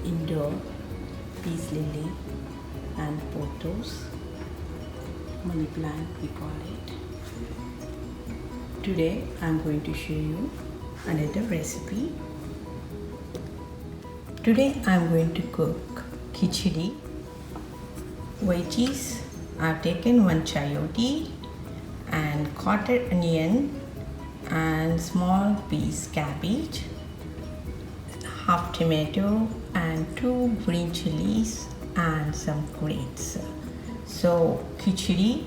indoor peace lily and pothos, money plant we call it. Today I'm going to show you another recipe. Today I'm going to cook khichdi. Veggies, I've taken one chayote and quarter onion and small piece cabbage, half tomato and 2 green chillies and some grates. So khichdi,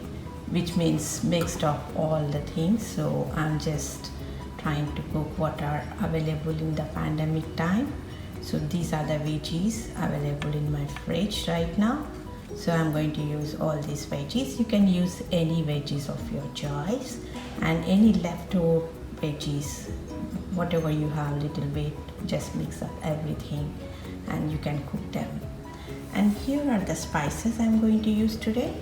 which means mixed of all the things. So I'm just trying to cook what are available in the pandemic time. So these are the veggies available in my fridge right now. So I'm going to use all these veggies. You can use any veggies of your choice and any leftover veggies, whatever you have, little bit, just mix up everything and you can cook them. And here are the spices I'm going to use today.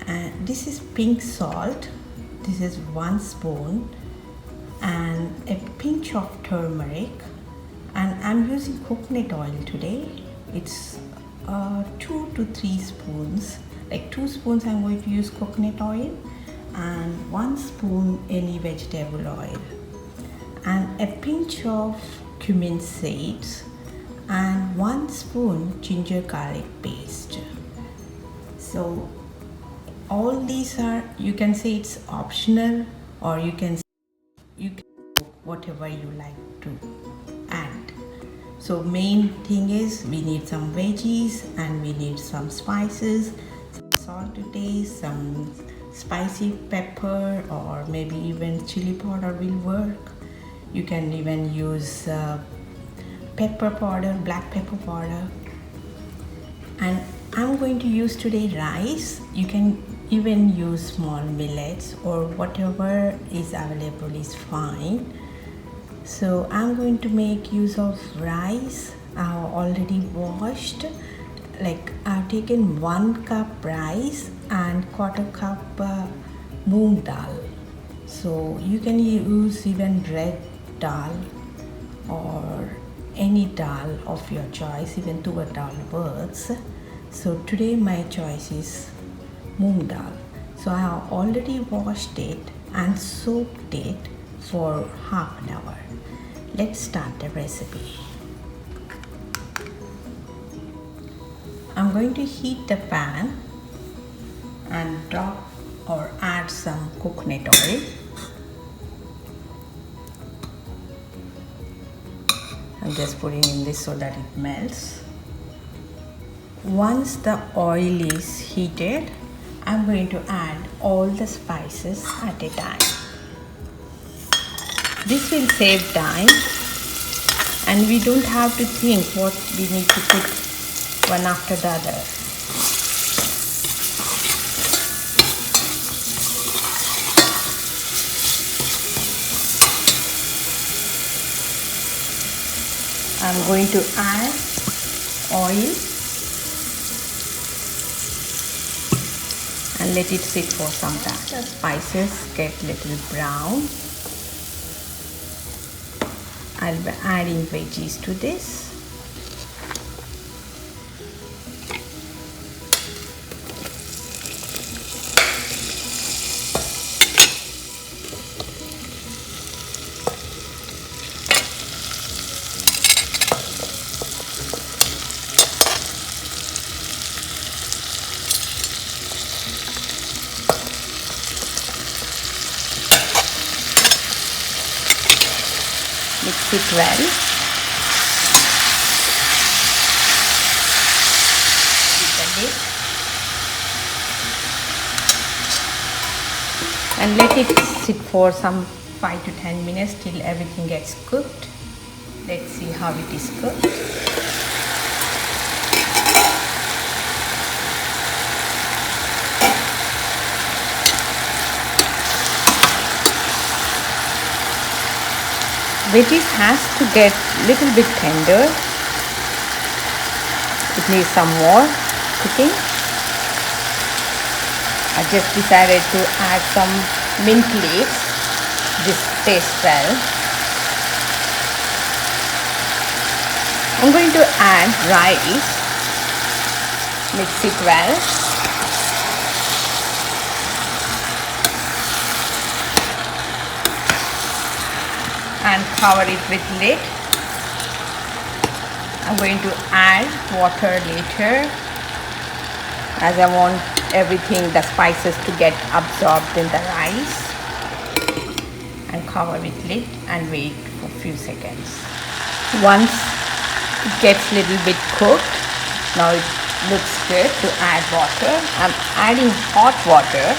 And this is pink salt, this is 1 spoon, and a pinch of turmeric, and I'm using coconut oil today. It's 2 to 3 spoons, like 2 spoons I'm going to use coconut oil and 1 spoon any vegetable oil, and a pinch of cumin seeds and 1 spoon ginger garlic paste. So all these are, you can say it's optional, or you can cook whatever you like to add. So main thing is we need some veggies and we need some spices, some salt to taste, some spicy pepper, or maybe even chili powder will work. You can even use pepper powder, black pepper powder. And I'm going to use today rice. You can even use small millets or whatever is available is fine. So I'm going to make use of rice already washed. Like I've taken 1 cup rice and quarter cup Moong Dal. So you can use even red dal or any dal of your choice, even tur dal works. So today my choice is Moong Dal. So I have already washed it and soaked it for half an hour. Let's start the recipe. I'm going to heat the pan and drop or add some coconut oil. I'm just putting in this so that it melts. Once the oil is heated, I'm going to add all the spices at a time. This will save time and we don't have to think what we need to put one after the other. I'm going to add oil and let it sit for some time. The spices get little brown. I'll be adding veggies to this. Mix it well. And let it sit for some 5 to 10 minutes till everything gets cooked. Let's see how it is cooked. Veggies has to get little bit tender. It needs some more cooking. I just decided to add some mint leaves. This tastes well. I'm going to add rice, mix it well. And cover it with lid. I'm going to add water later, as I want everything, the spices, to get absorbed in the rice. And cover with lid and wait for a few seconds. Once it gets a little bit cooked, now it looks good to add water. I'm adding hot water.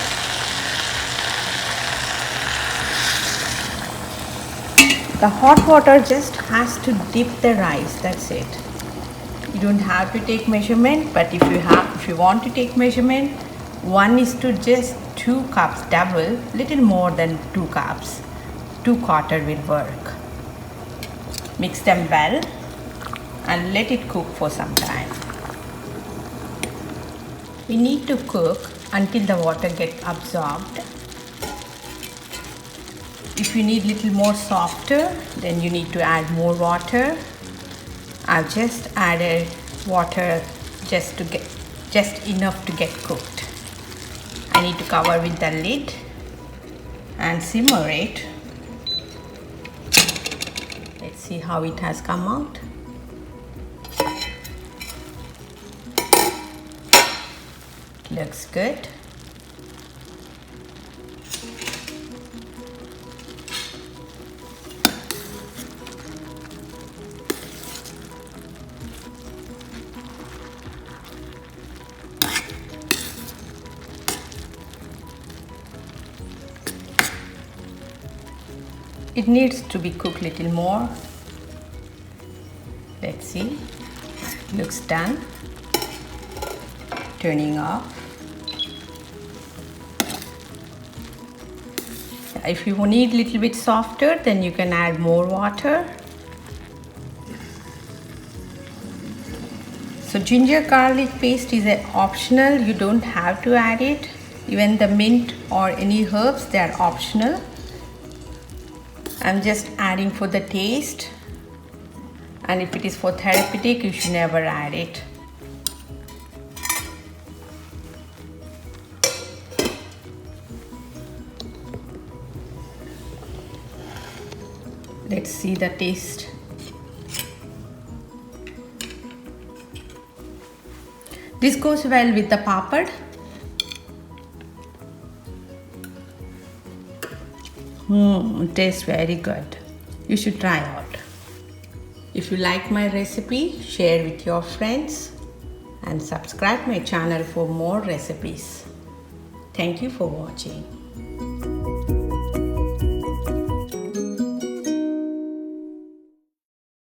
The hot water just has to dip the rice, that's it. You don't have to take measurement, but if you want to take measurement, 1 is to just 2 cups, double, little more than 2 cups. 2/4 will work. Mix them well and let it cook for some time. We need to cook until the water gets absorbed. If you need little more softer, then you need to add more water. I've just added water just enough to get cooked. I need to cover with the lid and simmer it. Let's see how it has come out. Looks good. It needs to be cooked a little more. Let's see. Looks done. Turning off. If you need a little bit softer, then you can add more water. So ginger garlic paste is optional. You don't have to add it. Even the mint or any herbs, they are optional. I'm just adding for the taste, and if it is for therapeutic, you should never add it. Let's see the taste. This goes well with the papad. It tastes very good. You should try out. If you like my recipe, share with your friends and subscribe my channel for more recipes. Thank you for watching.